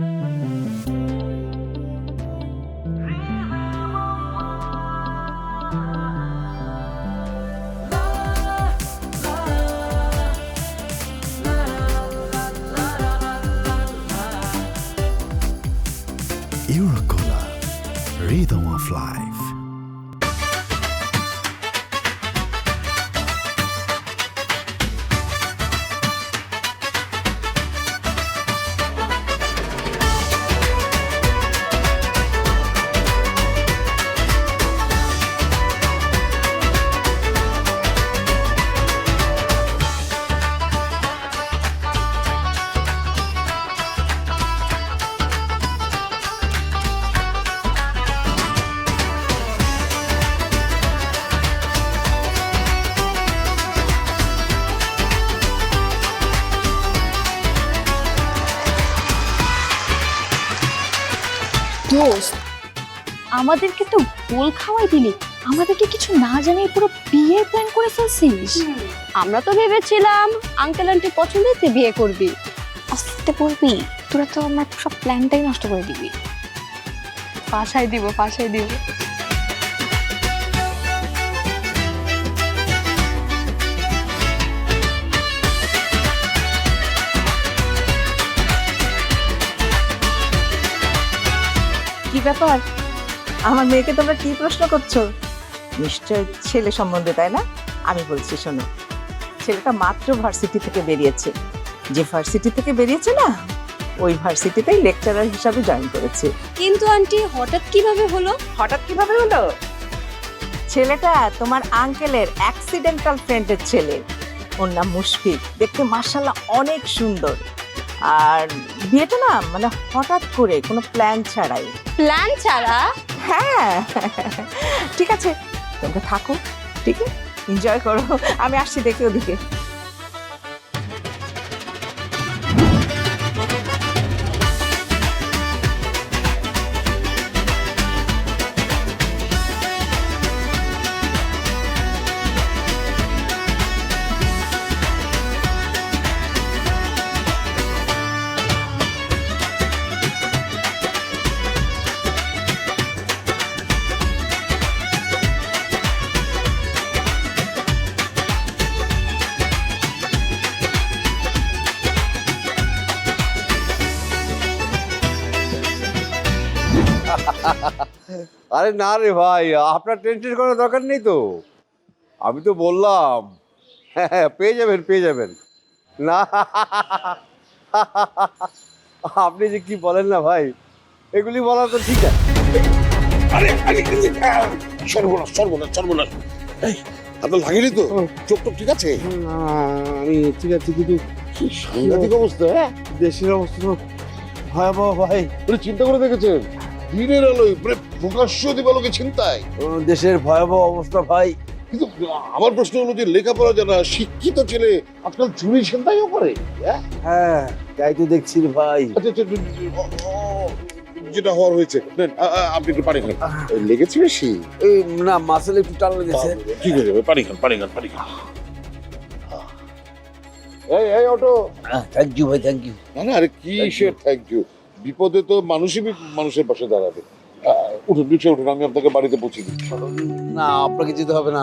Eurocola, rhythm of life. দোস্ত, আমাদেরকে তো গোল খাওয়াই দিলি, আমাদেরকে কিছু না জানিয়ে পুরো বিয়ের প্ল্যান করে ফেলছিস। আমরা তো ভেবেছিলাম আঙ্কেল আন্টি পছন্দেতে বিয়ে করবি। আস্তে বলবি, তোরা তো আমার সব প্ল্যানটাই নষ্ট করে দিবি। পাশাই দিব। কি ব্যাপার, আমার মেয়েকে তোমরা কি প্রশ্ন করছো? নিশ্চয় ছেলে সম্বন্ধে, তাই না? আমি বলছি, শোনো, ছেলেটা মাত্র ভার্সিটি থেকে বেরিয়েছে। যে ভার্সিটি থেকে বেরিয়েছে না, ওই ভার্সিটিতেই লেকচারার হিসাবে জয়েন করেছে। কিন্তু আন্টি হঠাৎ কিভাবে হলো? হঠাৎ কিভাবে হলো? ছেলেটা তোমার আঙ্কেলের অ্যাক্সিডেন্টাল ফ্রেন্ডের ছেলে। ওর নাম মুশফিক, দেখতে মাশাআল্লাহ অনেক সুন্দর। আর বিয়েটা না মানে হঠাৎ করে, কোনো প্ল্যান ছাড়াই। প্ল্যান ছাড়া? হ্যাঁ, ঠিক আছে, তোমরা থাকো, ঠিক আছে, এনজয় করো। আমি আসছি, দেখি ওদিকে। আরে না রে ভাই, আপনার টেনশন করার দরকার নেই তো। আমি তো বললাম, হ্যাঁ পেয়ে যাবেন না। আপনি যে কি বলেন না ভাই, এগুলি বলা তো ঠিক আছে। আরে সর্বনাশ। এই, আপনার লাগেনি তো? চোখ টোক ঠিক আছে? আমি ঠিক আছে, কিন্তু কি সাংঘাতিক অবস্থা। হ্যাঁ, দেশের অবস্থা তো ভয়াবহ ভাই। চিন্তা করে দেখেছেন? দিনের আলোয় প্রকাশ্য দিবালোকে চিন্তায় দেশের ভয়াবহ অবস্থা ভাই। কিন্তু আমার প্রশ্ন হলো যে লেখাপড়া জানা শিক্ষিত ছেলে আজকাল চুরি চিন্তাইও করে। হ্যাঁ, তাই তো দেখছি রে ভাই। আচ্ছা, যেটা হওয়ার হয়েছে, আপনি একটু পানি খান। লেগেছে বেশি? এই না, মাসেল একটু টান লেগেছে। ঠিক হয়ে যাবে, পানি খান। এই অটো। থ্যাংক ইউ ভাই, থ্যাংক ইউ। না, আরে কি থ্যাংক ইউ। বিপদে তো মানুষই মানুষের পাশে দাঁড়াবে। উঠুন, নিচে উঠুন, আমি আপনাকে বাড়িতে পৌঁছে দিই। না, আপনাকে যেতে হবে না,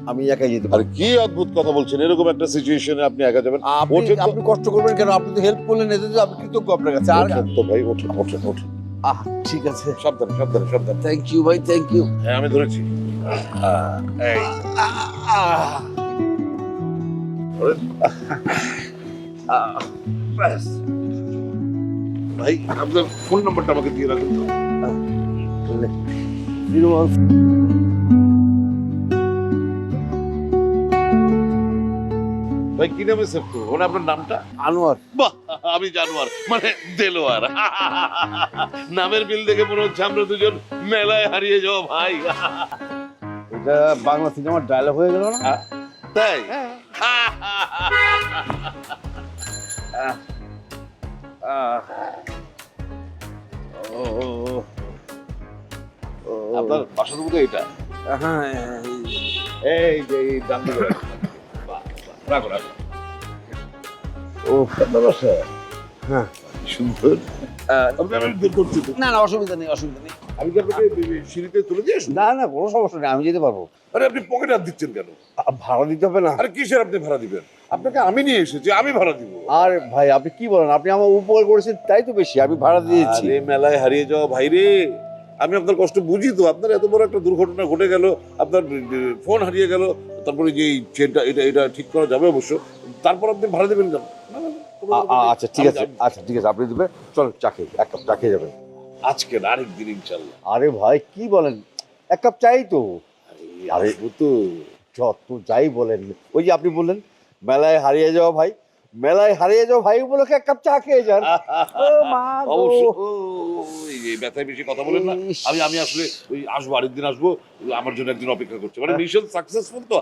আমি একাই যেতে পারি। আর কি অদ্ভুত কথা বলছেন, এরকম একটা সিচুয়েশনে আপনি একা যাবেন? আপনি কষ্ট করবেন কেন? আপনি তো হেল্প করলেন, এতে তো আমি কৃতজ্ঞ আপনার কাছে। আর তো ভাই ওঠেন। ঠিক আছে, সাবধানে। থ্যাংক ইউ ভাই, থ্যাংক ইউ। হ্যাঁ, আমি ধরেছি। এই ব্যাস। ভাই, আপনার ফোন নাম্বারটা আমাকে দিয়ে রাখুন তো। 01 ভাই, কি নামে সেভ করবো? মানে আপনার নামটা? আনোয়ার। বাহ, আমি জানোয়ার মানে দেলোয়ার। নামের মিল দেখে মনে হচ্ছে আমরা দুজন মেলায় হারিয়ে যাবো ভাই। এটা বাংলা সিনেমার ডায়লগ হয়ে গেল না? তাই? আপনার বাসার মতো এটা? হ্যাঁ, এই যে এই ডান দিকে রাখো। ও আপনার বাসা? হ্যাঁ, সুন্দর। বের করছি তো। না না অসুবিধা নেই অসুবিধা নেই। আমি কি আপনাকে সিঁড়িতে তুলে দিয়ে আসবো? না না কোনো সমস্যা নেই, আমি যেতে পারবো। আরে আপনি পকেটে হাত দিচ্ছেন কেন? ভাড়া দিতে হবে না? আরে কিসের আপনি ভাড়া দিবেন? আপনাকে আমি নিয়ে এসেছি, আমি ভাড়া দিব। আর ভাই আপনি কি বলেন, আপনি আমার উপকার করেছেন তাই তো বেশি, আমি ভাড়া দিয়েছি। আরে মেলায় হারিয়ে যাওয়া ভাই রে, আমি আপনার কষ্ট বুঝি তো। আপনার এত বড় একটা দুর্ঘটনা ঘটে গেল, আপনার ফোন হারিয়ে গেল, তারপরে যে এই চেনটা এটা ঠিক করা যাবে অবশ্য, তারপর আপনি ভাড়া দেবেন কেন? না, না, না, কোনো ব্যাপার নেই। আচ্ছা ঠিক আছে, আচ্ছা ঠিক আছে, আপনি দেবেন। চল চা খেয়ে, এক কাপ চা খেয়ে যাবেন। আজকে না, আরেকদিন ইনশাল্লাহ। আরে ভাই কি বলেন, এক কাপ চাই তো। আরে আসবো তো। যত যাই বলেন, ওই যে আপনি বললেন মেলায় হারিয়ে যাওয়া ভাই, মেলায় হারিয়ে যাওয়া ভাই উপলক্ষে এক কাপ চা খেয়ে যান। ও মা গো। অবশ্যই এই ব্যথায় বেশি কথা বলেন না। আমি আসলে ওই আসবো, আরেকদিন আসবো, আমার জন্য একদিন অপেক্ষা করছে, মানে মিশন সাকসেসফুল তো।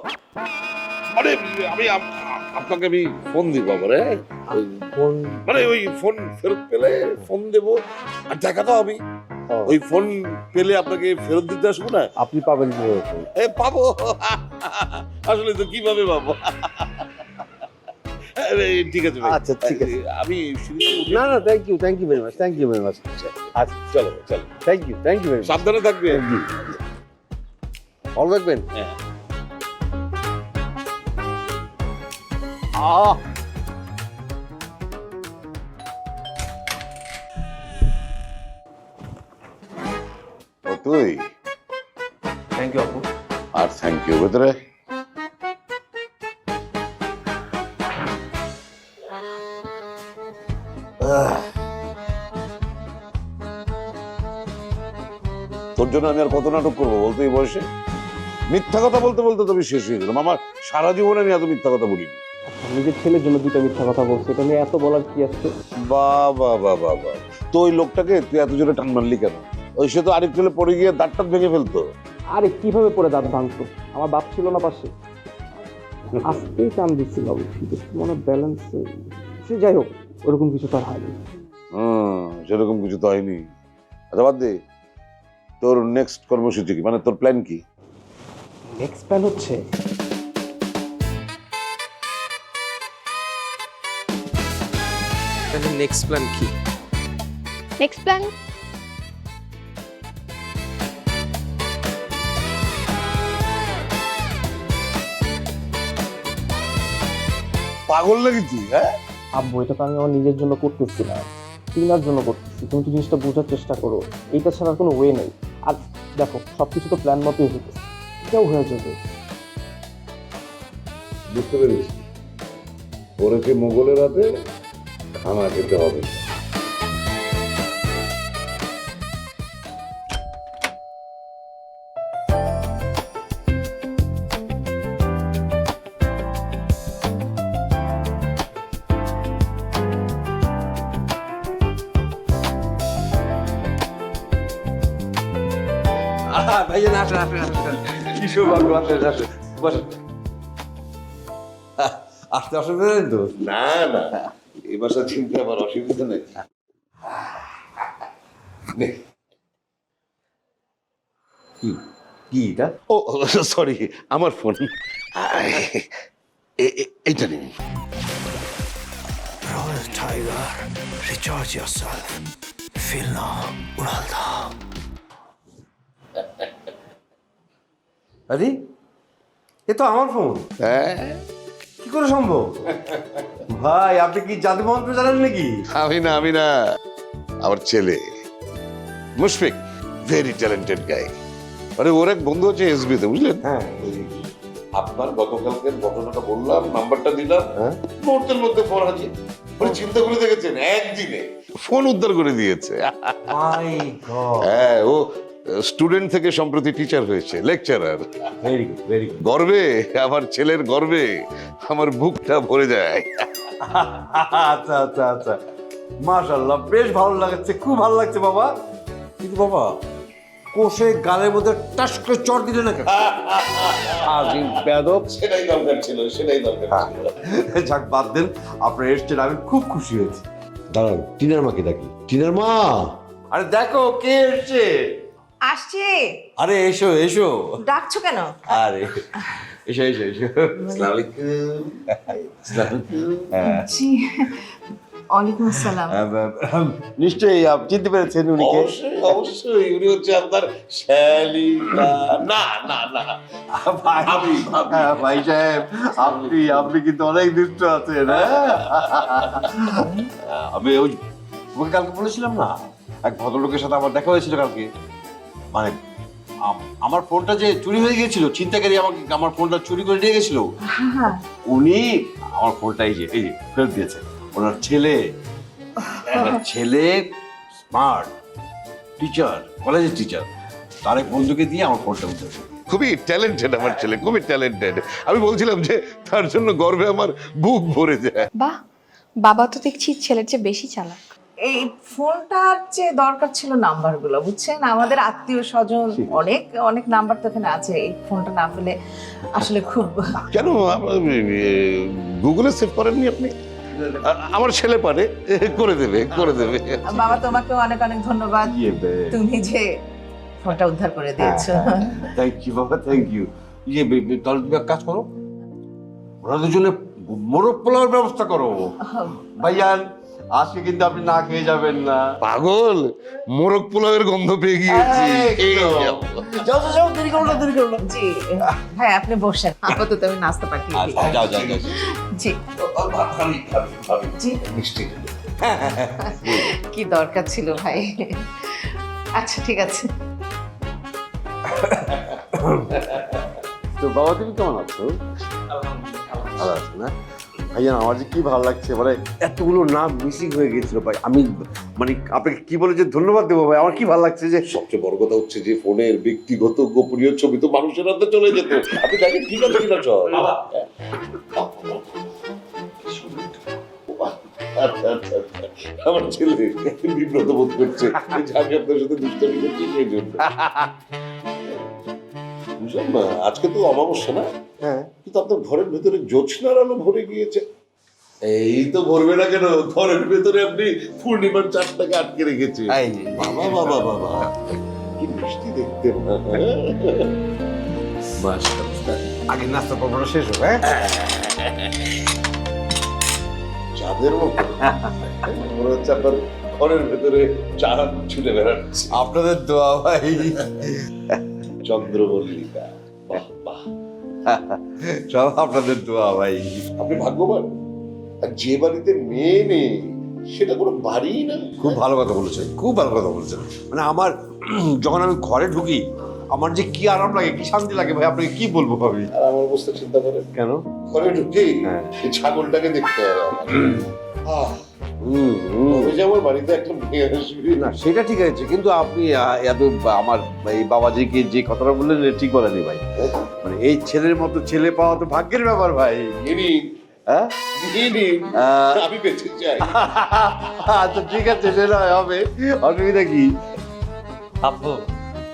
মানে আপনাকে আমি ফোন দিব আবার, হ্যাঁ মানে ওই ফোন ফেরত পেলে ফোন দেবো, আর দেখা তো আমি ওই ফোন পেলে আপনাকে ফেরত দিতে আসবো না। আপনি পাবেন কিভাবে? পাবো আসলে তো কিভাবে পাবো? আরে, ঠিক আছে ভাই। আচ্ছা, ঠিক আছে। আমি সিঁড়িতে উঠি। না না thank you very much, thank you very much. আচ্ছা চলো চলো, থ্যাংক ইউ ভেরি মাচ। সাবধানে থাকবে। ভালো থাকবেন। হ্যাঁ। আহ ও তুই? থ্যাংক ইউ আপু। আর থ্যাংক ইউ ভেতরে। তোর জন্য আমি আর কত নাটক করবো বলতো এই বয়সে? মিথ্যা কথা বলতে বলতে তো আমি শেষ হয়ে গেলাম। আমার সারা জীবনে আমি এত মিথ্যা কথা বলিনি। নিজের ছেলের জন্য দুটো মিথ্যা কথা বলছে, এটা নিয়ে এত বলার কি আছে? বাবা বাবা বাবা, তো ওই লোকটাকে তুই এত জোরে টান মারলি কেন? ওই সে তো আরেক ফেলে পড়ে গিয়ে দাঁতটা ভেঙে ফেলতো। আরে কিভাবে পরে দাঁত ভাঙতো? আমার বাপ ছিল না পাশে, আজকেই টান দিচ্ছিল মনে ব্যালেন্স। সে যাই হোক, ওরকম কিছু তো আর হয়নি। সেরকম কিছু তো হয়নি। আচ্ছা বাদ দে, তোর নেক্সট কর্মসূচি কি, মানে তোর প্ল্যান কি? নেক্সট প্ল্যান হচ্ছে নেক্সট প্ল্যান কি? নেক্সট প্ল্যান পাগল নাকি তুই? হ্যাঁ, আব্বু, এটা তো আমি আমার নিজের জন্য করতেছি না, টিনার জন্য করতেছি। তুমি তো জিনিসটা বোঝার চেষ্টা করো, এইটা ছাড়া কোনো ওয়ে নেই। আর দেখো, সবকিছু তো প্ল্যান মতোই হতেছে, এটাও হয়ে যাবে। বুঝতে পেরেছি, পরেছে মোগলের হাতে খানা খেতে হবে। ভাইজান আসেন আসেন আসেন, কি সৌভাগ্য, আসেন আসেন বসেন। আসতে অসুবিধা নেই তো? না না, এই বাসা চিনতে আমার অসুবিধা নেই। নে। কি এটা? ও সরি, আমার ফোন। এইটা নিন। Royal Tiger, recharge yourself. Feel now, Uralda. আরে এ তো আমার ফোন, হ্যাঁ, কি করে সম্ভব? ভাই আপনি কি জাদু মন্ত্র জানেন নাকি? আমি না, আমার ছেলে মুশফিক, ভেরি ট্যালেন্টেড গাই। মানে ওর এক বন্ধু আছে এসবি তে, বুঝলেন? হ্যাঁ। আপনার গতকালকের ঘটনাটা বললাম, নাম্বারটা দিলাম, হ্যাঁ। মুহূর্তের মধ্যে ফোন হাজির। মানে চিন্তা করে দেখেছেন, একদিনে ফোন উদ্ধার করে দিয়েছে। মাই গড, হ্যাঁ, ও স্টুডেন্ট থেকে সম্প্রতি টিচার হয়েছে, lecturer. Very good very good. গর্বে, আমার ছেলের গর্বে আমার বুকটা ভরে যায়। আচ্ছা আচ্ছা আচ্ছা, মাশাআল্লাহ, বেশ ভালো লাগছে, খুব ভালো লাগছে বাবা। কিন্তু বাবা, কোষে গালের মধ্যে টাস করে চড় দিলে না কেন? আমি বেদব। সেটাই দরকার ছিল, সেটাই দরকার ছিল। যাক বাদ দেন, আপনার এসছেন, আমি খুব খুশি হয়েছি। দাঁড়ান, টিনার মাকে ডাকি। টিনার মা, আরে দেখো কে এসছে। আসছে। আরে এসো এসো। ডাকছো কেন? আরে এসো এসো এসো। আসসালামু আলাইকুম। আসসালামু আলাইকুম। হ্যাঁ। জি, ওয়ালাইকুম আসসালাম। নিশ্চয়ই আপনি চিনতে পেরেছেন উনিকে। অবশ্যই অবশ্যই, উনি হচ্ছে আপনার শ্যালিকা। না না না, ভাবি, ভাবি। হ্যাঁ, ভাই সাহেব, আপনি কিন্তু অনেক দুষ্ট আছেন। আমি ওই তোমাকে কালকে বলেছিলাম না, এক ভদ্রলোকের সাথে আমার দেখা হয়েছিল কালকে। মানে আমার ফোনটা যে চুরি হয়ে গিয়েছিল, ছিনতাইকারী আমার ফোনটা চুরি করে নিয়ে গেছিল, উনি আমার ফোনটা এই যে ফেরত দিয়েছে। ওনার ছেলে স্মার্ট টিচার, কলেজের টিচার, তার এক বন্ধুকে দিয়ে আমার ফোনটা উঠে। খুবই ট্যালেন্টেড আমার ছেলে, খুবই ট্যালেন্টেড। আমি বলছিলাম যে তার জন্য গর্বে আমার বুক ভরে যায়। বাহ, বাবা তো দেখছি ছেলের চেয়ে বেশি চালাক। এই ফোনটার যে দরকার ছিল নাম্বারগুলো, বুঝছেন, আমাদের আত্মীয় স্বজন অনেক অনেক নাম্বার তো এখানে আছে। এই ফোনটা না পেলে আসলে খুব। কেন গুগলে সেভ করেননি আপনি? আমার ছেলে পারে, করে দেবে। বাবা, তোমাকে অনেক অনেক ধন্যবাদ, তুমি যে ফোনটা উদ্ধার করে দিয়েছো। থ্যাংক ইউ বাবা, থ্যাংক ইউ। তাহলে তুমি এক কাজ করো, ওনাদের জন্য মোরগ পোলাওয়ের ব্যবস্থা করো। ভাইয়ান, আজকে কিন্তু আপনি না খেয়ে যাবেন না। পাগল, মোরগ পোলাওয়ের গন্ধ পেয়ে গিয়েছি। যাও, দেরি করো না। জি হ্যাঁ, আপনি বসেন, আপাতত আমি নাস্তা পাঠিয়ে দিই। যাও। জি জি, মিষ্টি কি দরকার ছিল ভাই। আচ্ছা ঠিক আছে। তো বাবা, তুমি কেমন আছো? ভালো আছো না? ভাইয়া, আমার যে কি ভালো লাগছে, মানে এতগুলো নাম মিসিং হয়ে গিয়েছিল ভাই। আমি মানে আপনাকে কি বলে যে ধন্যবাদ দেবো ভাই, আমার কি ভালো লাগছে যে। সবচেয়ে বড় কথা হচ্ছে যে ফোনের ব্যক্তিগত গোপনীয় ছবি তো মানুষের হাতে চলে যেত। আপনি দেখেন ঠিক আছে কিনা সব। আচ্ছা, আমার ছেলে বিব্রত বোধ করছে যে আমি আপনার সাথে দুষ্টামি করছি সেই জন্য। বুঝলাম না, আজকে তো অমাবস্যা না? হ্যাঁ, কিন্তু আপনার ঘরের ভেতরে জ্যোৎস্নার আলো ভরে গিয়েছে। এই তো ভরবে না কেন, ঘরের ভেতরে আপনি পূর্ণিমার চাঁদটাকে আটকে রেখেছে। বাবা, কি মিষ্টি দেখতে না? আগে নাস্তা পর্বটা শেষ হবে। চাঁদের মতো মনে হচ্ছে আপনার ঘরের ভেতরে চাঁদ ছুটে বেড়াচ্ছে। আপনাদের দোয়া ভাই। চন্দ্রমল্লিকা, বাহ বাহ, সব আপনাদের দোয়া ভাই। আপনি ভাগ্যবান। আর যে বাড়িতে মেয়ে নেই সেটা কোনো বাড়িই না। খুব ভালো কথা বলেছেন, খুব ভালো কথা বলেছেন। মানে আমার যখন আমি ঘরে ঢুকি, আমার যে কি আরাম লাগে, কি শান্তি লাগে ভাই, আপনাকে কি বলবো ভাবি। আর আমার অবস্থা চিন্তা করেন, কেন? ঘরে ঢুকেই হ্যাঁ। এই ছাগলটাকে দেখতে হয় আমার। ওই যে আমার বাড়িতে একটা মেয়ে আসবে না, সেটা ঠিক আছে, কিন্তু আপনি এত আমার এই বাবাজিকে যে কথাটা বললেন এটা ঠিক বলেনি ভাই। মানে এই ছেলের মতো ছেলে পাওয়া তো ভাগ্যের ব্যাপার ভাই। হ্যাঁ, আমি বেঁচে যাই। আচ্ছা ঠিক আছে, সেটা হবে, অসুবিধা কি?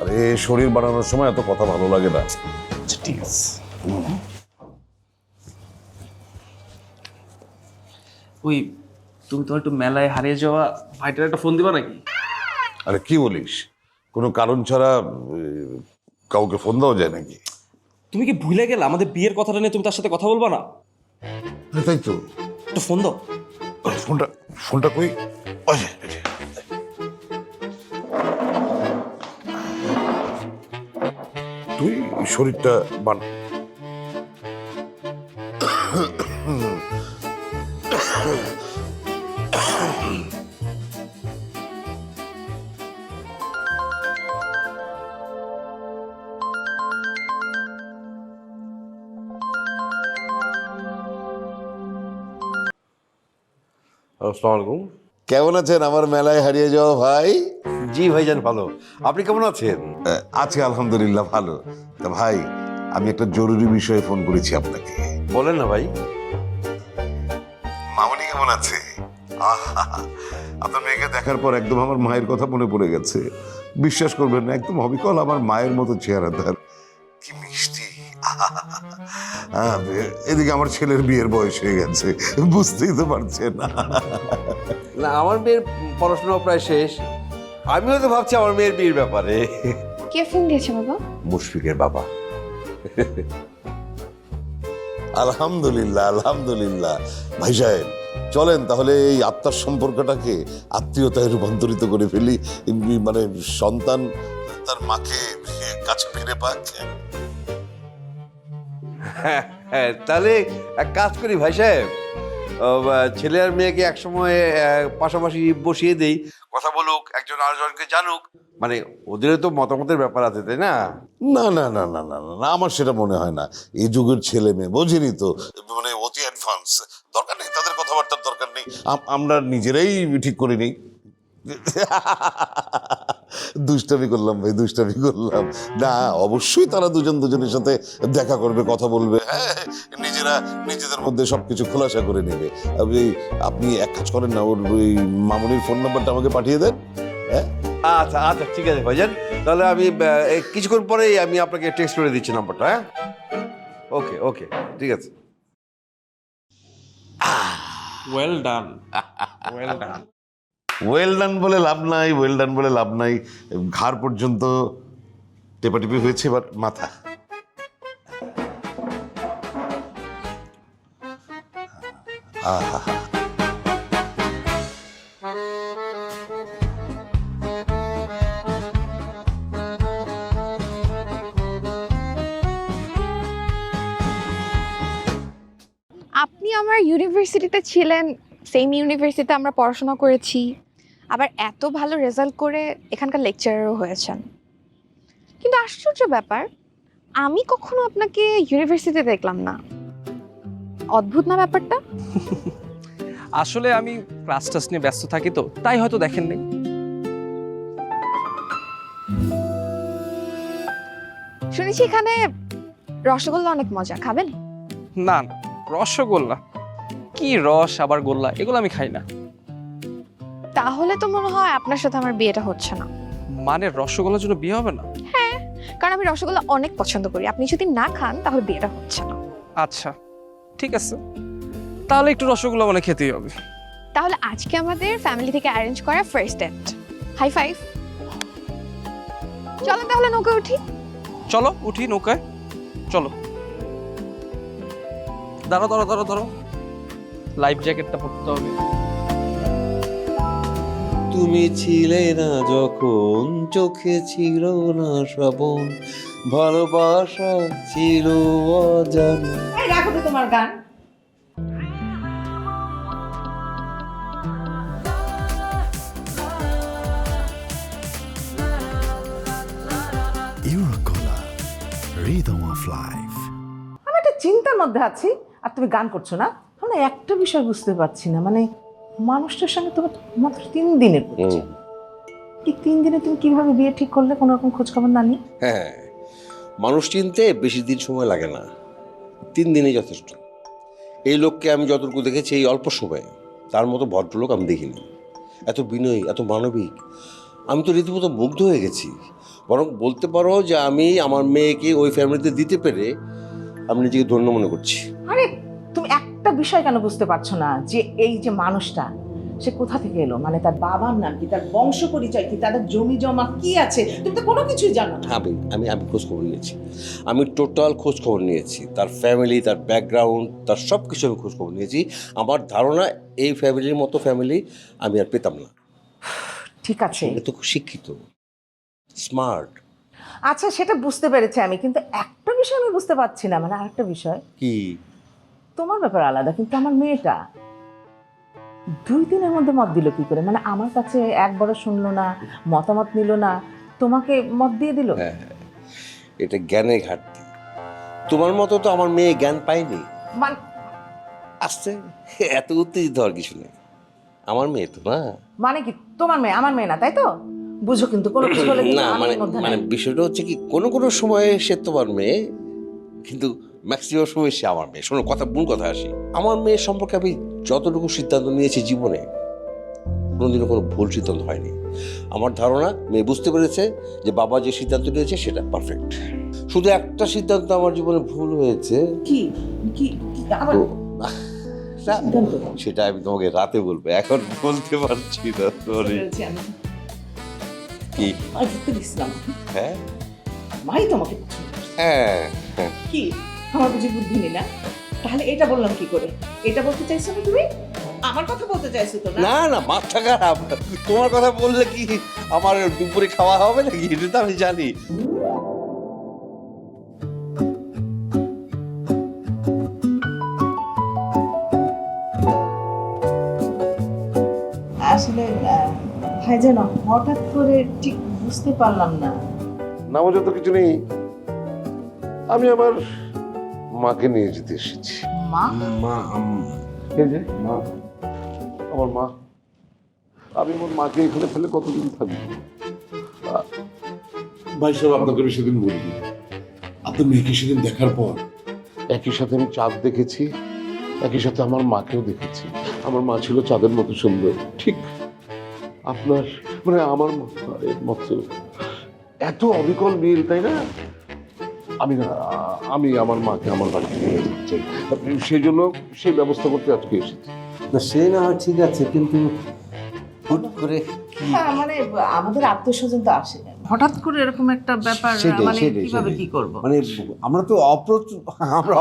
আরে শরীর বানানোর সময় এত কথা ভালো লাগে না। আচ্ছা ঠিক আছে। ওই তুমি তোমার একটু মেলায় হারিয়ে যাওয়া ভাইটার একটা ফোন দিবা নাকি? আরে কি বলিস, কোনো কারণ ছাড়া কাউকে ফোন দেওয়া যায় নাকি? তুমি কি ভুলে গেলে আমাদের বিয়ের কথাটা নিয়ে তুমি তার সাথে কথা বলবা না? তাই তো, একটু ফোন দাও। ফোনটা কই? তুই শরীরটা বান। আসসালামু আলাইকুম। কেমন আছেন আমার মেলায় হারিয়ে যাওয়া ভাই? জি ভাইজান, ভালো। আপনি কেমন আছেন? আছি আলহামদুলিল্লাহ, ভালো। তা ভাই, আমি একটা জরুরি বিষয়ে ফোন করেছি আপনাকে। বলেন না ভাই। মামনি কেমন আছে? আপনার মেয়েকে দেখার পর একদম আমার মায়ের কথা মনে পড়ে গেছে। বিশ্বাস করবেন না, একদম হবিকল আমার মায়ের মতো চেহারা তার। কি মিষ্টি। এদিকে আমার ছেলের বিয়ের বয়স হয়ে গেছে, বুঝতেই তো পারছেন। না, আমার মেয়ের পড়াশোনা প্রায় শেষ। আমিও তো ভাবছি আমার মেয়ের বিয়ের ব্যাপারে। কে ফোন দিয়েছে বাবা? মুশফিকের বাবা। আলহামদুলিল্লাহ আলহামদুলিল্লাহ। ভাই সাহেব, চলেন তাহলে এই আত্মার সম্পর্কটাকে আত্মীয়তায় রূপান্তরিত করে ফেলি, মানে সন্তান তার মাকে কাছে ফিরে পাক। হ্যাঁ, তাহলে এক কাজ করি ভাই সাহেব, ছেলে আর মেয়েকে একসময় পাশাপাশি বসিয়ে দেই, কথা বলুক, একজন আরেকজনকে জানুক, মানে ওদেরও তো মতামতের ব্যাপার আছে, তাই না? না না না না না না, আমার সেটা মনে হয় না। এই যুগের ছেলে মেয়ে বোঝেনি তো, মানে অতি অ্যাডভান্স, দরকার নেই তাদের কথাবার্তার, দরকার নেই, আমরা নিজেরাই ঠিক করে নিই। দুষ্টামি করলাম ভাই, দুষ্টামি করলাম। না, অবশ্যই তারা দুজন দুজনের সাথে দেখা করবে, কথা বলবে, হ্যাঁ, নিজেরা নিজেদের মধ্যে সবকিছু খোলাসা করে নেবে। আপনি এক কাজ করেন না, ওর ওই মামুনির ফোন নাম্বারটা আমাকে পাঠিয়ে দেন। হ্যাঁ, আচ্ছা আচ্ছা, ঠিক আছে ভাইজান, তাহলে আমি কিছুক্ষণ পরেই আমি আপনাকে টেক্সট করে দিচ্ছি নাম্বারটা। হ্যাঁ, ওকে ওকে, ঠিক আছে। Well done, well done. Well done বলে লাভ নাই, ওয়েল ডান বলে লাভ নাই, ঘাড় পর্যন্ত টেপাটেপি হয়েছে, এবার মাথা। আহা, আপনি আমার ইউনিভার্সিটিতে ছিলেন, সেম ইউনিভার্সিটিতে আমরা পড়াশোনা করেছি, আবার এত ভালো রেজাল্ট করে এখানকার লেকচারারও হয়েছেন। কিন্তু আশ্চর্য ব্যাপার, আমি কখনো আপনাকে ইউনিভার্সিটিতে দেখলাম না। অদ্ভুত না ব্যাপারটা? আসলে আমি ক্লাস টাস নিয়ে ব্যস্ত থাকি তো, তাই হয়তো দেখেননি। শুনেছি এখানে রসগোল্লা অনেক মজা, খাবেন? না না, রসগোল্লা কি, রস আবার গোল্লা এগুলো আমি খাই না। তাহলে তো মনে হয় আপনার সাথে আমার বিয়েটা হচ্ছে না। মানে রসগোল্লার জন্য বিয়ে হবে না? কারণ আমি রসগোল্লা অনেক পছন্দ করি, আপনি যদি না খান তাহলে বিয়েটা হচ্ছে না। আচ্ছা ঠিক আছে, তাহলে একটু রসগোল্লা মানে খেতেই হবে। তাহলে আজকে আমাদের ফ্যামিলি থেকে অ্যারেঞ্জ করা ফার্স্ট ডেট। High five. চলো তাহলে নৌকা উঠি। চলো উঠি নৌকায়, চলো। দাঁড়ো দাঁড়ো দাঁড়ো দাঁড়ো, লাইফ জ্যাকেটটা পরতে হবে। তুমি ছিলে না যখন, চোখে ছিল না শ্রাবণ, ভালোবাসা ছিল অজানা। রাখো তো তোমার গান। Eurocola, rhythm of life. আমি একটা চিন্তার মধ্যে আছি আর তুমি গান করছো না। মানে একটা বিষয় বুঝতে পারছি না, মানে মানুষটার সঙ্গে তোমার মাত্র 3 দিনের পরিচয়। এই 3 দিনে তুমি কিভাবে বিয়ে ঠিক করলে, কোনো রকম খোঁজ খবর না নিয়ে? হ্যাঁ, মানুষ চিনতে বেশি দিন সময় লাগে না, 3 দিনেই যথেষ্ট। এই লোককে আমি যতটুকু দেখেছি এই অল্প সময়ে, তার মতো ভদ্রলোক আমি দেখিনি। এত বিনয়ী, এত মানবিক, আমি তো রীতিমতো মুগ্ধ হয়ে গেছি। বরং বলতে পারো যে আমি আমার মেয়েকে ওই ফ্যামিলিতে দিতে পেরে আমি নিজেকে ধন্য মনে করছি। আরে তুমি একটা বিষয় কেন বুঝতে পারছো না, যে এই যে মানুষটা সে কোথা থেকে এলো, মানে তার বাবার নাম কি, তার বংশ পরিচয় কি, তাদের জমি জমা কি আছে, তুমি তো কোনো কিছুই জানো না। আমি খোঁজ খবর নিয়েছি, আমি টোটাল খোঁজ খবর নিয়েছি, তার ফ্যামিলি, তার ব্যাকগ্রাউন্ড, তার সব কিছু আমি খোঁজ খবর নিয়েছি। আমার ধারণা এই ফ্যামিলির মতো ফ্যামিলি আমি আর পেতাম না। ঠিক আছে, এ তো খুব শিক্ষিত, স্মার্ট। আচ্ছা সেটা বুঝতে পেরেছি আমি, কিন্তু একটা বিষয় আমি বুঝতে পারছি না, মানে আরেকটা বিষয়। কি? তোমার ব্যাপার আলাদা, কিন্তু আমার মেয়েটা 2 দিনের মধ্যে মত দিল কি করে? মানে আমার কাছে একবারও শুনলো না, মতামত নিল না, তোমাকে মত দিয়ে দিল। হ্যাঁ, এটা জ্ঞানের ঘাটতি। তোমার মতো তো আমার মেয়ে জ্ঞান পায়নি। আসছে, এত উত্তেজিত হওয়ার কিছু নেই, আমার মেয়ে তো না। মানে কি তোমার মেয়ে আমার মেয়ে না, তাই তো? বুঝো কিন্তু কোনো কিছু হলে কিন্তু না, আমি মানে এর মধ্যে মানে নাই। বিষয়টা হচ্ছে কি, কোনো সময়ে সে তোমার মেয়ে, কিন্তু ম্যাক্সিমাম সময় সে আমার মেয়ে। শোনো, মূল কথা আসি, আমার মেয়ের সম্পর্কে আমি যতটুকু সিদ্ধান্ত নিয়েছি জীবনে, কোনোদিনও কোনো ভুল সিদ্ধান্ত হয়নি। আমার ধারণা মেয়ে বুঝতে পেরেছে যে বাবা যে সিদ্ধান্ত নিয়েছে সেটা পারফেক্ট। শুধু একটা সিদ্ধান্ত আমার জীবনে ভুল হয়েছে। কি কি কি আবার? সেটা আমি তোমাকে রাতে বলবো, এখন বলতে পারছি না। সরি। বলেছি আমি। কি? আমি বুঝতে দিছিলাম। হ্যাঁ মাই তোমাকে পছন্দ করছে। হ্যাঁ হ্যাঁ। কি আমার বুঝি বুদ্ধি নেই না? তাহলে এটা বললাম কি করে? এটা বলতে চাইছো না তুমি? আমার কথা বলতে চাইছো তো না? না না, মাথা খারাপ। তোমার কথা বললে কি আমার দুপুরে খাওয়া হবে নাকি? এটা তো আমি জানি। আসলে ভাইজান হঠাৎ করে ঠিক বুঝতে পারলাম না। না বোঝা তো কিছু নেই, আমি আমার মাকে নিয়ে যেতে এসেছি। মা? মা এই যে মা, আমার মা। আমি আমার মাকে এখানে ফেলে কতদিন থাকবো? ভাই সাহেব, আপনাকে আমি সেদিন বলিনি, আপনার মেয়েকে সেদিন দেখার পর একই সাথে আমি চাঁদ দেখেছি, একই সাথে আমার মাকেও দেখেছি। আমার মা ছিল চাঁদের মতো সুন্দর, ঠিক আপনার মানে আমার মায়ের মতো। এত অবিকল মিল, তাই না? আমি আমার মাকে আমার বাড়িতে নিয়ে যেতে চাই, সেই জন্য সেই ব্যবস্থা করতে আজকে এসেছি। না সে না হয় ঠিক আছে, কিন্তু হুট করে হ্যাঁ মানে আমাদের আত্মীয়স্বজন তো আসে, হঠাৎ করে এরকম একটা ব্যাপার সেটাই, মানে সেটাই, কিভাবে সেটাই। কি করব? মানে আমরা তো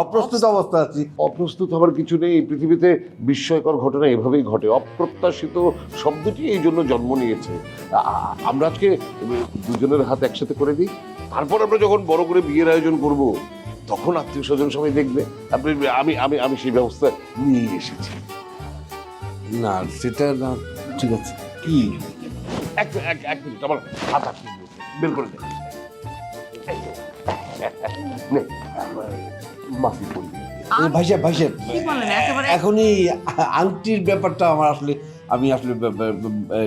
অপ্রস্তুত অবস্থা আছি। অপ্রস্তুত হবার কিছু নেই, পৃথিবীতে বিস্ময়কর ঘটনা এভাবেই ঘটে। অপ্রত্যাশিত শব্দটি এই জন্য জন্ম নিয়েছে। আমরা আজকে দুজনের হাত একসাথে করে দিই, তারপর আমরা যখন বড় করে বিয়ের আয়োজন করব তখন আত্মীয় স্বজন সবাই দেখবে। আমি আমি আমি সেই ব্যবস্থা নিয়ে এসেছি। না সেটা না, ঠিক আছে। কি এক মিনিট, আমার হাত আটকে দিয়েছে, বের করে দে। নে, মাফি করবি। ভাই সাহেব কি বলেন একেবারে? এখনই আংটির ব্যাপারটা আমার আসলে আমি আসলে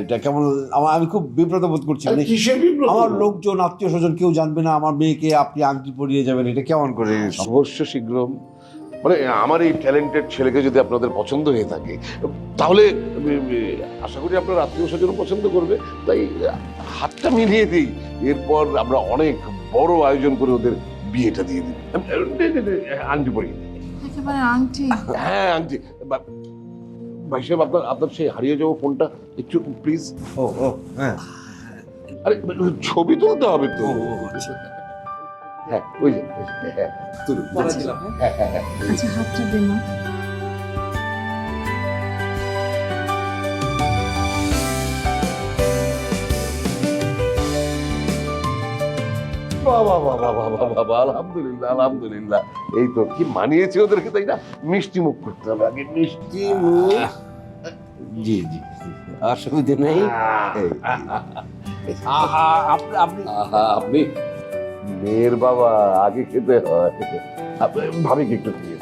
এটা কেমন আমি খুব বিব্রত বোধ করছি। মানে কিসের বিব্রত? আমার লোকজন আত্মীয় স্বজন কেউ জানবে না আমার মেয়েকে আপনি আংটি পরিয়ে যাবেন, এটা কেমন করে? অবশ্য শীঘ্র, মানে আমার এই ট্যালেন্টেড ছেলেকে যদি আপনাদের পছন্দ হয়ে থাকে তাহলে আশা করি আপনার আত্মীয় স্বজন পছন্দ করবে। তাই হাতটা মিলিয়ে দিই, এরপর আমরা অনেক বড় আয়োজন করে ওদের বিয়েটা দিয়ে দিই। আংটি পরিয়ে দিই। একেবারে আংটি? হ্যাঁ আংটি। ভাই সাহেব, আপনার সেই হারিয়ে যাওয়া ফোনটা একটু প্লিজ। ও হ্যাঁ, আরে ছবি তুলতে হবে তো। হ্যাঁ ওই যে, হ্যাঁ তুলুন। হ্যাঁ হ্যাঁ হ্যাঁ। আচ্ছা হাতটা দে মা। বাবা বাবা বাবা বাবা, আলহামদুলিল্লাহ আলহামদুলিল্লাহ। এই তো কি মানিয়েছে ওদেরকে, তাই না? মিষ্টি মুখ করতে হবে আগে, মিষ্টি মুখ। জি জি, অসুবিধা নেই। আপনি আপনি মেয়ের বাবা, আগে খেতে হয়। ভাবি কি একটু দিয়ে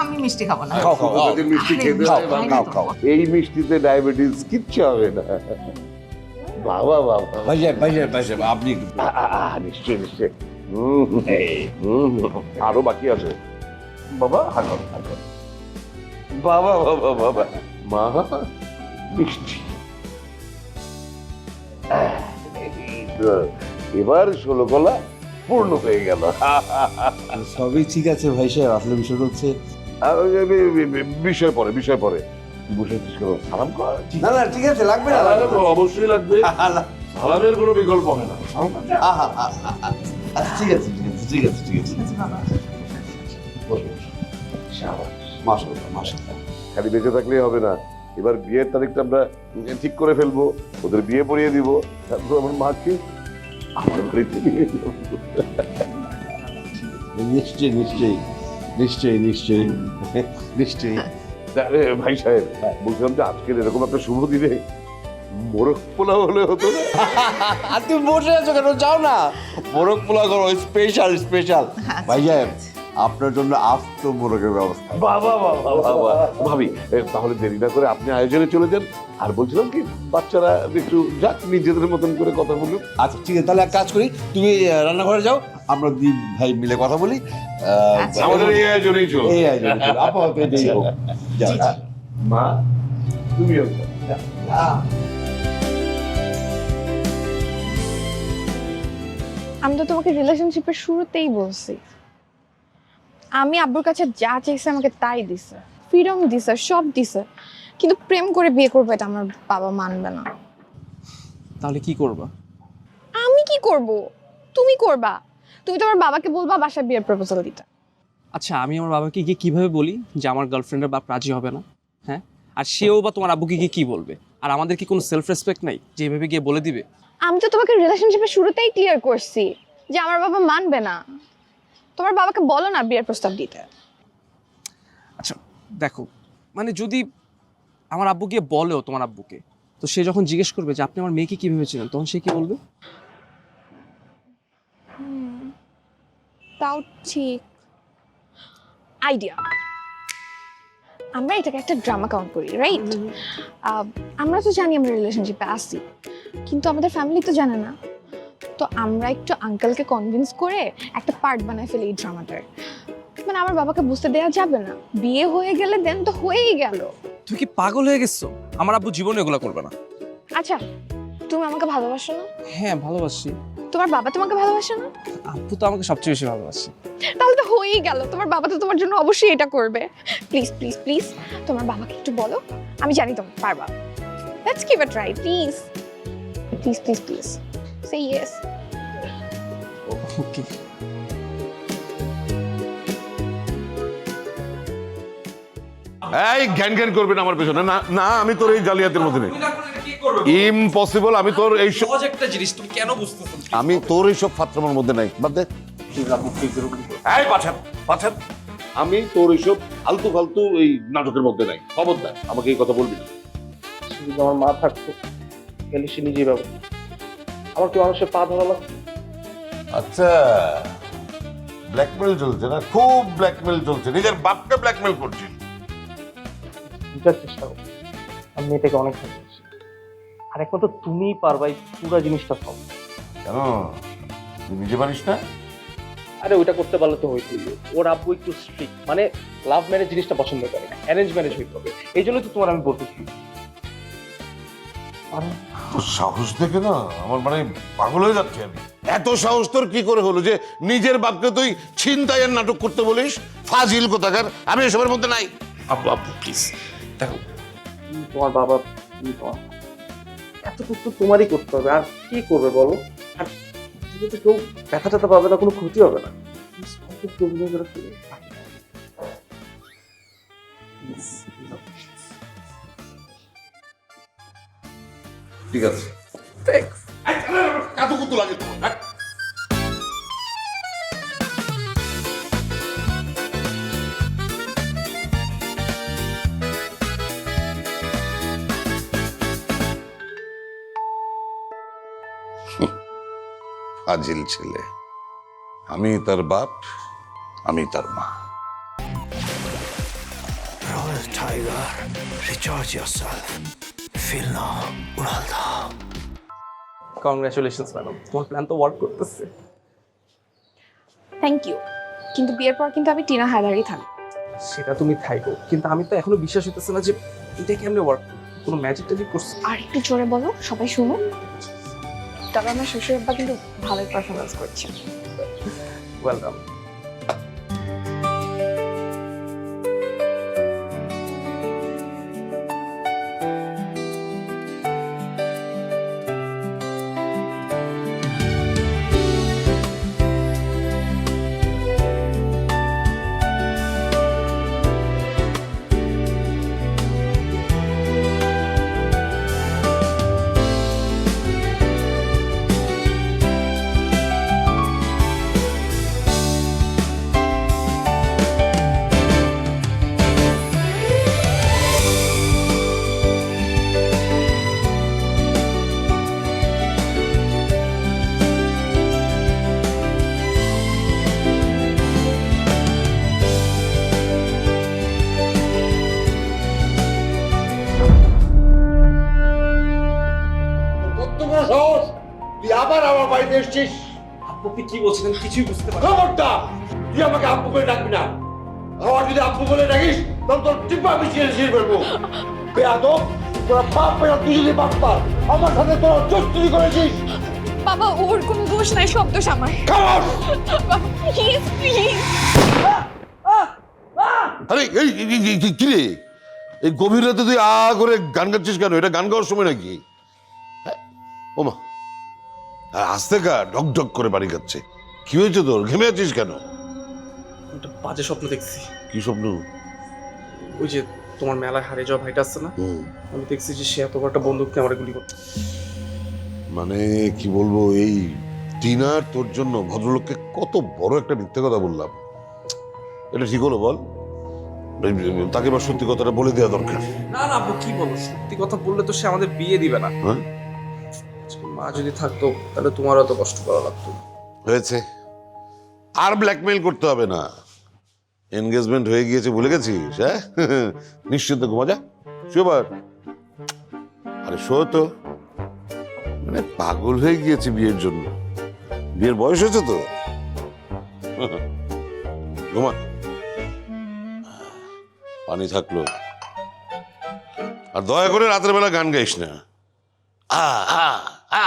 আমি মিষ্টি খাবো না। ওদের মিষ্টি খেতে হয়। খাও। এই মিষ্টিতে ডায়াবেটিস কিচ্ছু হবে না। বাবা বাবা, ভাই সাহেব আপনি একটু নিশ্চয় নিশ্চয়। আরো বাকি আছে বাবা। বাবা বাবা বাবা, মা মিষ্টি। এই তো, এবার 16 কলা পূর্ণ হয়ে গেল। সবই ঠিক আছে ভাই সাহেব, আসলে বিষয়টা হচ্ছে বিষয় পরে বসে সালাম কর। না ঠিক আছে, লাগবে না। অবশ্যই লাগবে, সালামের কোনো বিকল্প হয় না। ঠিক আছে। মাশাআল্লাহ। খালি বেঁচে থাকলেই হবে না, এবার বিয়ের তারিখটা আমরা ঠিক করে ফেলবো, ওদের বিয়ে পড়িয়ে দিব, তারপর আমার মাকে আমার বাড়িতে নিয়ে যাবো। নিশ্চয়ই। ভাই সাহেব, বলছিলাম যে আজকের এরকম একটা শুভ দিনে মোরগ পোলাও হলে হতো না? আর তুমি বসে আছো কেন? যাও না, মোরগ পোলাও করো, স্পেশাল। ভাই সাহেব, আপনার জন্য আস্ত মোরগের ব্যবস্থা। বাবা বাবা বাবা, ভাবি তাহলে দেরি না করে আপনি আয়োজনে চলে যান। আর বলছিলাম কি, বাচ্চারা একটু যাক, নিজেদের মতন করে কথা বলুন। আচ্ছা ঠিক আছে, তাহলে এক কাজ করি, তুমি রান্নাঘরে যাও, আমরা দুই ভাই মিলে কথা বলি। আমাদের এই আয়োজনেই চলো। এই আয়োজন চলো, আপাতত এটাই হোক। যাও। মা তুমিও আমি তো তোমাকে রিলেশনশিপের শুরুতেই বলছি, আমি আব্বুর কাছে যা চাইছে আমাকে তাই দিছে, ফ্রিডম দিছে, সব দিছে, কিন্তু প্রেম করে বিয়ে করবো এটা আমার বাবা মানবে না। তাহলে কি করবা? আমি কি করব? তুমি করবা। তুমি তোমার বাবাকে বলবা বাসায় বিয়ের প্রপোজাল দিতে। আচ্ছা, আমি আমার বাবাকে গিয়ে কিভাবে বলি যে আমার গার্লফ্রেন্ডের বাপ রাজি হবে না? হ্যাঁ, আর সেও বা তোমার আব্বুকে গিয়ে কি বলবে? আর আমাদের কি কোনো সেলফ রেসপেক্ট নাই যে এভাবে গিয়ে বলে দিবে? আমি তো তোমাকে রিলেশনশিপের শুরুতেই ক্লিয়ার করছি যে আমার বাবা মানবে না। তোমার বাবাকে বলো না বিয়ের প্রস্তাব দিতে। আচ্ছা দেখো, মানে যদি আমার আব্বু গিয়ে বলেও তোমার আব্বুকে, তো সে যখন জিজ্ঞেস করবে যে আপনি আমার মেয়েকে কি ভেবেছিলেন, তখন সে কি বলবে? তাও ঠিক আইডিয়া। আমরা এটাকে একটা ড্রামা কাউন্ট করি, রাইট? আমরা তো জানি আমরা রিলেশনশিপে আসি, কিন্তু আমাদের ফ্যামিলি তো জানে না। তো আমরা একটু আঙ্কেলকে কনভিন্স করে একটা পার্ট বানায় ফেলি এই ড্রামাটার। মানে আমার বাবাকে বুঝতে দেওয়া যাবে না, বিয়ে হয়ে গেলে দেন তো হয়েই গেল। তুই কি পাগল হয়ে গেছো? আমার আব্বু জীবনে এগুলো করবে না। আচ্ছা, তুমি আমাকে ভালোবাসো না? হ্যাঁ ভালোবাসি। তোমার বাবা তোমাকে ভালোবাসে না? আব্বু তো আমাকে সবচেয়ে বেশি ভালোবাসে। তাহলে তো হয়েই গেল, তোমার বাবা তো তোমার জন্য অবশ্যই এটা করবে। প্লিজ প্লিজ প্লিজ তোমার বাবাকে একটু বলো, আমি জানি তুমি পারবা। Let's give it try, please please please please say yes. Okay. এই জ্ঞান জ্ঞান করবে না আমার পেছনে। না না, আমি তোর এই জালিয়াতির মধ্যে নেই। ইম্পসিবল। আমি তোর এই সহজ একটা জিনিস তুমি কেন বুঝতেছো? আমি তোর এইসব ফাত্রামের মধ্যে নাই। বাদ দে। এই পাঠান পাঠান, আমি তোর এইসব ফালতু ফালতু এই নাটকের মধ্যে নাই। খবরদার আমাকে এই কথা বলবি না। যদি আমার মা থাকতো তাহলে সে নিজেই ব্যবস্থা। আমার কি মানুষের পা ধরা লাগতো? আচ্ছা, ব্ল্যাকমেল চলছে না? খুব ব্ল্যাকমেল চলছে। নিজের বাপকে ব্ল্যাকমেল করছিস। বুঝার চেষ্টা করো, আমি মেয়েটাকে অনেক ভালোবাসি। আর একমাত্র তুমিই পারবা এই পুরো জিনিসটা সব। কেন তুই নিজে পারিস না? আরে ওইটা করতে পারলে তো হইতই। ওর আব্বু একটু স্ট্রিক্ট, মানে লাভ ম্যারেজ জিনিসটা পছন্দ করে না, অ্যারেঞ্জ ম্যারেজ হইতে হবে। এই জন্যই তো তোমার আমি বলতেছি। তোর সাহস দেখে না আমার মানে পাগল হয়ে যাচ্ছে আমি। এত সাহস তোর কি করে হলো যে নিজের বাপকে তুই ছিনতাইয়ের নাটক করতে বলিস? ফাজিল কোথাকার। আমি এসবের মধ্যে নাই। আব্বু আব্বু প্লিজ দেখো, তোমার বাবা তুমি তোমার এতটুকু তো তোমারই করতে হবে। আর কি করবে বলো? আর যদি তো কেউ ব্যথা ট্যাথা পাবে না, কোনো ক্ষতি হবে না। অভিনয় করে ফেলে ঠিক আছে। এত কুতু লাগে তোমার? ফাজিল ছেলে। আমি তার বাপ, আমি তার মা। Royal Tiger, recharge yourself. Feel now, Uralda. Congratulations madam, তোমার প্ল্যান তো ওয়ার্ক করতেছে। থ্যাংক ইউ, কিন্তু বিয়ের পর কিন্তু আমি টিনা হায়দারই থাকবো। সেটা তুমি থাইকো, কিন্তু আমি তো এখনো বিশ্বাস হইতেছে না যে এটা কেমনে ওয়ার্ক করবে। কোনো ম্যাজিক ট্যাজিক করছে? আর একটু জোরে বলো, সবাই শুনুন। তবে আমার শ্বশুর আব্বা কিন্তু ভালোই পারফরমেন্স করছে। ওয়েলকাম। তুই আবার আমার বাড়িতে এসছিস? আপু আপনি কি বলছিলেন কিছুই বুঝতে পারছি না। খবরদার, তুই আমাকে আব্বু করে ডাকবি না। আবার যদি আব্বু বলে ডাকিস তাহলে তোর টিপা মিশিয়ে ছিঁড়ে ফেলবো। বেয়াদব, তোরা বাপ পেরা তুই যদি বাপ পার, আমার সাথে তোরা চুরি করেছিস। বাবা, ওর কোনো দোষ নাই, সব দোষ আমার। খামোশ! Please please. আরে এই কি রে? এই গভীর রাতে তুই করে গান গাচ্ছিস কেন? এটা গান গাওয়ার সময় নাকি? ওমা, আস্তে গা, ঢক ঢক করে বাড়ি যাচ্ছে। কি হয়েছে তোর? ঘেমে আছিস কেন? একটা বাজে স্বপ্ন দেখছি। কি স্বপ্ন? ওই যে তোমার মেলায় হারিয়ে যাওয়া ভাইটা আছে না, আমি দেখছি যে সে এত বড় একটা বন্দুক নিয়ে আমার গুলি করছে। মানে কি বলবো, এই টিনার তোর জন্য ভদ্রলোককে কত বড় একটা মিথ্যে কথা বললাম, এটা ঠিক হলো বল? তাকে এবার সত্যি কথাটা বলে দেওয়া দরকার। না না আব্বু, কি বলো, সত্যি কথা বললে তো সে আমাদের বিয়ে দিবে না। হ্যাঁ, মা যদি থাকতো তাহলে তোমারও এত কষ্ট করা লাগতো না। হয়েছে, আর ব্ল্যাকমেইল করতে হবে না, এনগেজমেন্ট হয়ে গিয়েছে, ভুলে গেছিস? হ্যাঁ, নিশ্চিন্ত ঘুমা যা, শুবার। আরে শো তো, মানে পাগল হয়ে গিয়েছে বিয়ের জন্য, বিয়ের বয়স হয়েছে তো, ঘুমা। পানি থাকলো, আর দয়া করে রাতের বেলা গান গাইস না। আ আ আ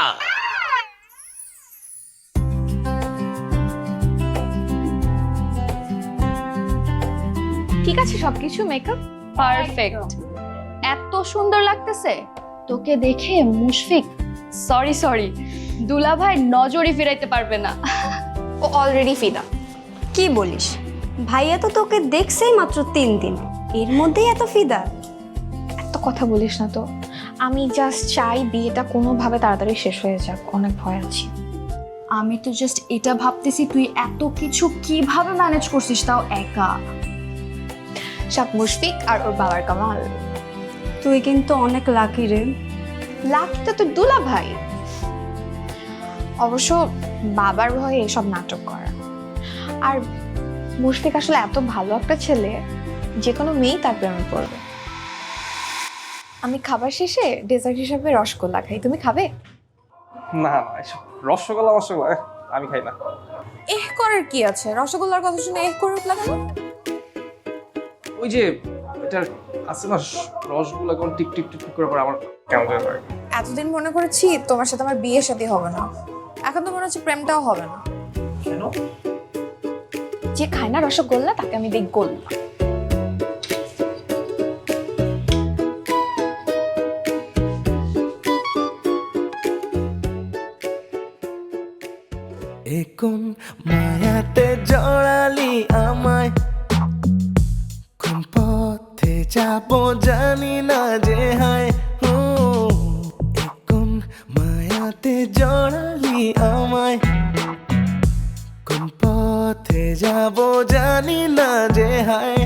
ঠিক আছে সবকিছু মেকআপ পারফেক্ট। এত সুন্দর লাগতেছে তোকে দেখে মুশফিক, সরি দুলাভাই নজরই ফিরাইতে পারবে না। ও অলরেডি ফিদা। কি বলিস? ভাইয়া তো তোকে দেখছেই মাত্র 3 দিন, এর মধ্যেই এত ফিদা? এত কথা বলিস না তো, আমি জাস্ট চাই বিয়েটা কোনোভাবে তাড়াতাড়ি শেষ হয়ে যাক, অনেক ভয় আছি। আমি তো জাস্ট এটা ভাবতেছি তুই এত কিছু কিভাবে ম্যানেজ করছিস, তাও একা। সব মুশফিক আর ওর বাবার কামাল। তুই কিন্তু অনেক লাকি রে। লাকিটা তো দুলা ভাই। অবশ্য বাবার ভয়ে এসব নাটক করা। আর মুশফিক আসলে এত ভালো একটা ছেলে, যে কোনো মেয়েই তার প্রেমে পড়বে। আমি খাবার শেষে ডেজার্ট হিসাবে রসগোল্লা খাই, তুমি খাবে? না না, এসব রসগোল্লা আমি খাই না। এহ করার কি আছে, রসগোল্লার কথা শুনে এহ করে উঠলা কেন? ওই যে এটা আছে না, রসগোল্লা কোন টিক টিক টিক করে পরে আমার কেমন যেন লাগে। এতদিন মনে করেছি তোমার সাথে আমার বিয়ে শাদী হবে না, এখন তো মনে হচ্ছে প্রেমটাও হবে না। কেন? যে খায় না রসগোল্লা তাকে আমি দেই গোল্লা। কোন মায়াতে জড়ালি আমায়, কোন পথে যাব জানি না যে হায়। কোন মায়াতে জড়ালি আমায়, কোন পথে যাব জানি না যে হায়।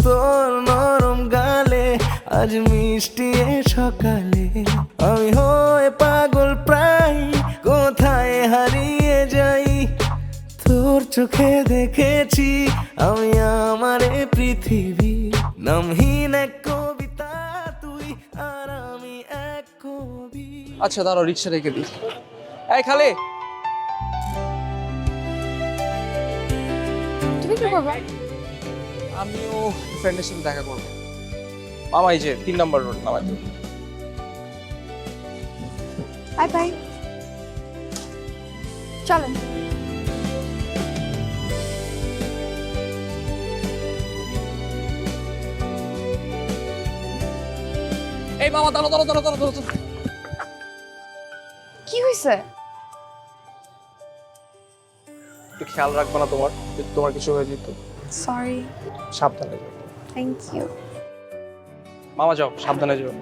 তোর নরম গালে আজ মিষ্টি এ সকালে, আমি হয়ে পাগল প্রায়, কোথায় হারিয়ে যাই। তোর চোখে দেখেছি আমি আমার এ পৃথিবী, নামহীন এক কবিতা তুই আর আমি এক কবি। আচ্ছা দাঁড়াও, রিক্সা রেখে দিই। এই খালে, তুমি কি করবে? আমিও ফ্রেন্ডের সাথে দেখা করবো। মামা এই যে 3 নম্বর রোড নামাই দেবো। বাই বাই, চলেন। এই মামা দাঁড়াও দাঁড়াও দাঁড়াও দাঁড়াও দাঁড়াও। কি হয়েছে? একটু খেয়াল রাখবে না তোমার, যদি তোমার কিছু হয়ে যেত? সরি। সাবধানে যাও। Thank you. মামা যাও, সাবধানে যাও।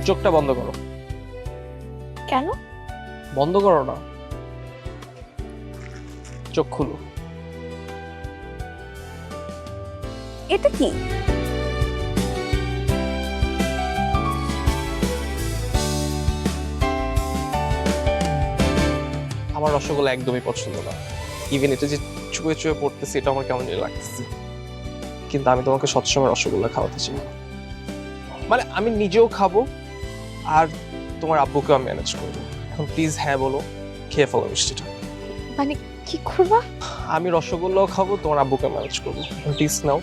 চোখটা বন্ধ করো। কেন? বন্ধ করো না, চোখ খুলো। এটা কি? আমার রসগোল্লা একদমই পছন্দ না, ইভেন এটা যে চুয়ে চুয়ে পড়তেছে এটা আমার কেমন লাগতেছে, কিন্তু আমি তোমাকে সবসময় রসগোল্লা খাওয়াতে চাই। মানে আমি নিজেও খাবো আর তোমার আব্বুকেও আমি ম্যানেজ করবো। এখন প্লিজ হ্যাঁ বলো, খেয়ে ফেলো মিষ্টিটা। মানে কি করবা? আমি রসগোল্লাও খাবো, তোমার আব্বুকে ম্যানেজ করবো। প্লিজ নাও।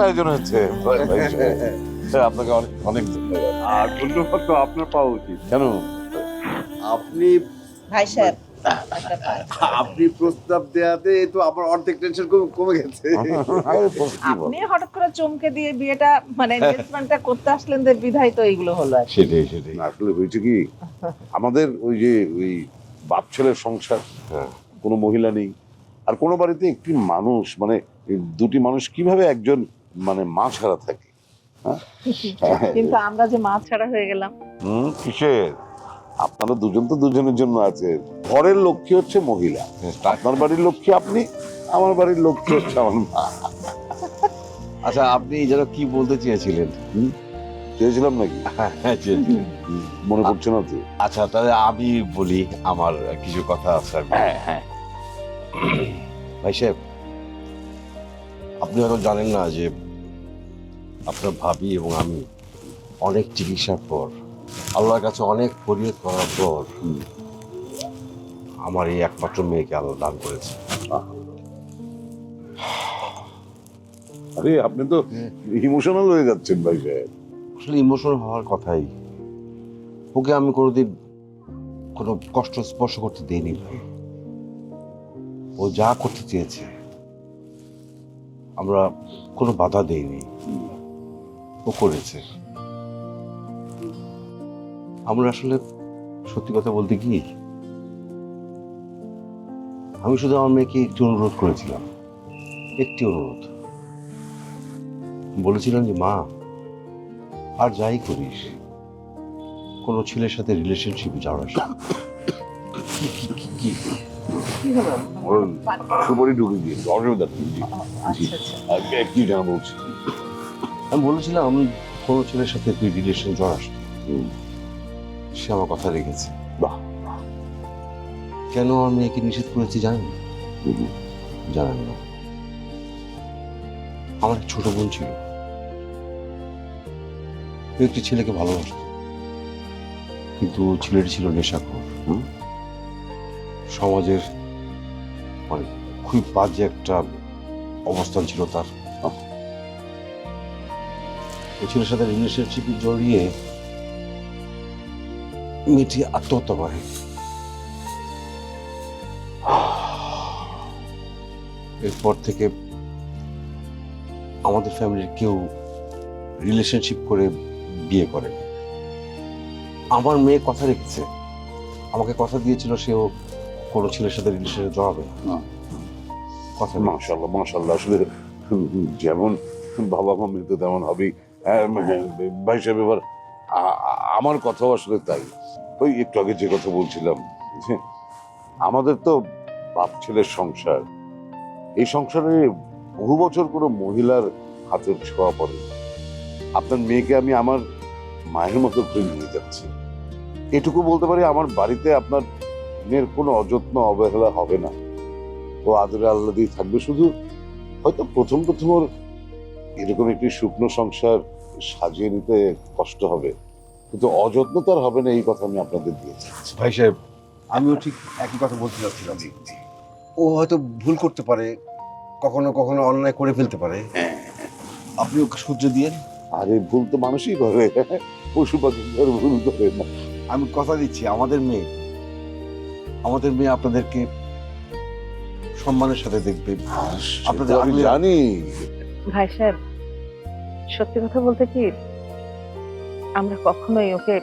আয়োজন হয়েছে ভাই সাহেব। আপনাকে অনেক অনেক ধন্যবাদ। আর ধন্যবাদ তো আপনার পাওয়া উচিত। কেন? আপনি ভাই সাহেব আপনি প্রস্তাব দেয়াতে তো আমার অর্ধেক টেনশন কমে গেছে। আরে বস, কি বল? আপনি হঠাৎ করে চমকে দিয়ে বিয়েটা মানে এনগেজমেন্টটা করতে আসলেন যে বিধায় তো এইগুলো হলো আর কি। সেটাই সেটাই। আসলে হয়েছে কি, আমাদের ওই যে ওই বাপ ছেলের সংসার, কোনো মহিলা নেই, আর কোনো বাড়িতে একটি মানুষ মানে এই দুটি মানুষ কিভাবে একজন মানে মা ছাড়া থাকে? কিন্তু আমরা যে মা ছাড়া হয়ে গেলাম। কিসের? আপনারা দুজন তো দুজনের জন্য আছে। ঘরের লক্ষ্মী হচ্ছে মহিলা, আপনার বাড়ির লক্ষ্মী আপনি, আমার বাড়ির লক্ষ্মী হচ্ছে আমার মা। আচ্ছা, আপনি যেন কি বলতে চেয়েছিলেন? চেয়েছিলাম নাকি? হ্যাঁ, চেয়েছিলেন। মনে পড়ছে না তো? আচ্ছা, তাহলে আমি বলি, আমার কিছু কথা আছে আর কি। হ্যাঁ। ভাই সাহেব, আপনি হয়তো জানেন না যে আপনার ভাবি এবং আমি অনেক চিকিৎসার পর, আল্লাহর কাছে অনেক ফরিয়াদ করার পর আমার এই একমাত্র মেয়েকে আল্লাহ দান করেছে। আরে আপনি তো ইমোশনাল হয়ে যাচ্ছেন ভাই সাহেব। আসলে ইমোশনাল হওয়ার কথাই, ওকে আমি কোনোদিন কোনো কষ্ট স্পর্শ করতে দিইনি ভাই। ও যা করতে চেয়েছে আমরা কোনো বাধা দেইনি, ও করেছে। আমরা আসলে সত্যি কথা বলতে কি, আমি শুধু আমার মেয়েকে একটি অনুরোধ করেছিলাম, একটি অনুরোধ। বলেছিলাম যে মা, আর যাই করিস কোনো ছেলের সাথে রিলেশনশিপে যাওয়ার কি সুপারি ঢুকে গিয়েছে, অসুবিধা নেই। কি জানা বলছি, আমি বলেছিলাম আমি কোনো ছেলের সাথে তুই রিলেশন জড়াস না। সে আমার কথা রেখেছে। বাহ, কেন আমার মেয়েকে নিষেধ করেছি জানেন? জানেন না, আমার এক ছোট বোন ছিল, ও একটি ছেলেকে ভালোবাসত, কিন্তু ছেলেটি ছিল নেশাখোর। সমাজের মানে খুব বাজে একটা অবস্থান ছিল তার। ওই ছেলের সাথে রিলেশনশিপে জড়িয়ে মেয়েটি আত্মহত্যা করে। এরপর থেকে আমাদের ফ্যামিলির কেউ রিলেশনশিপ করে বিয়ে করে। আমার মেয়ে কথা রেখেছে, আমাকে কথা দিয়েছিল সেও কোনো ছেলের সাথে রিলেশনে জড়াবে না। কথা মাশাআল্লাহ মাশাআল্লাহ। আসলে যেমন বাবা মা মৃত্যু তেমন হবেই। ভাই সাহেব, এবার আমার কথাও আসলে তাই। ওই একটু আগে যে কথা বলছিলাম, যে আমাদের তো বাপ ছেলের সংসার, এই সংসারে বহু বছর কোনো মহিলার হাতের ছোঁয়া পড়ে। আপনার মেয়েকে আমি আমার মায়ের মতো করে নিয়ে যাচ্ছি, এটুকু বলতে পারি। আমার বাড়িতে আপনার মেয়ের কোনো অযত্ন অবহেলা হবে না, ও আদরে আল্লাহ দিয়ে থাকবে। শুধু হয়তো প্রথম ওর এরকম একটি শুকনো সংসার সাজিয়ে নিতে কষ্ট হবে, কিন্তু অযত্ন তো আর হবে না, এই কথা আমি আপনাদের দিয়েছি। ভাই সাহেব, আমিও ঠিক একই কথা বলতে চাচ্ছিলাম। ও হয়তো ভুল করতে পারে, কখনো কখনো অন্যায় করে ফেলতে পারে, আপনি ওকে সহ্য দিয়ে। আরে ভুল তো মানুষই করে, পশু পাখি ভুল করে না। আমি কথা দিচ্ছি, আমাদের মেয়ে আপনাদেরকে সম্মানের সাথে দেখবে। আপনাদের আমি জানি। ভাই সাহেব, সত্যি কথা বলতে কি, আমরা কখনোই ওকে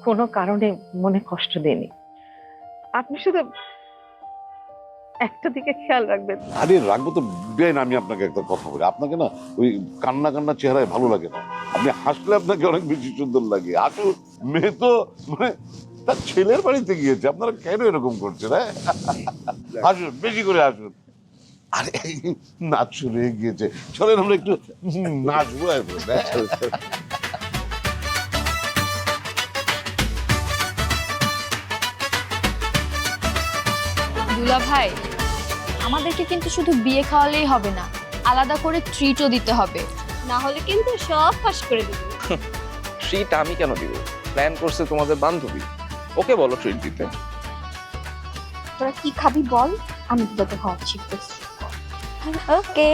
কোনো কারণে মনে কষ্ট দিইনি। আপনি শুধু একটা দিকে খেয়াল রাখবেন। আরে রাখবো তো বেন। আমি আপনাকে একটা কথা বলি, আপনাকে না ওই কান্না কান্না চেহারায় ভালো লাগে না, আপনি হাসলে আপনাকে অনেক বেশি সুন্দর লাগে। আসলে মেয়ে তো মানে তার ছেলের বাড়িতে গিয়েছে, আপনারা কেন এরকম করছেন? হ্যাঁ, আসুন, বেশি করে আসুন। আরে নাচ শুরু হয়ে গিয়েছে, চলেন আমরা একটু নাচবো এখন। দুলা ভাই, আমাদেরকে কিন্তু শুধু বিয়ে খাওয়ালেই হবে না, আলাদা করে ট্রিটও দিতে হবে, না হলে কিন্তু সব ফাঁস করে দেবো। ট্রিট আমি কেন দিব? প্ল্যান করছে তোমাদের বান্ধবী, ওকে বলো ট্রিট দিতে। তোরা কি খাবি বল, আমি তোকে খাওয়াচ্ছি। ওকে।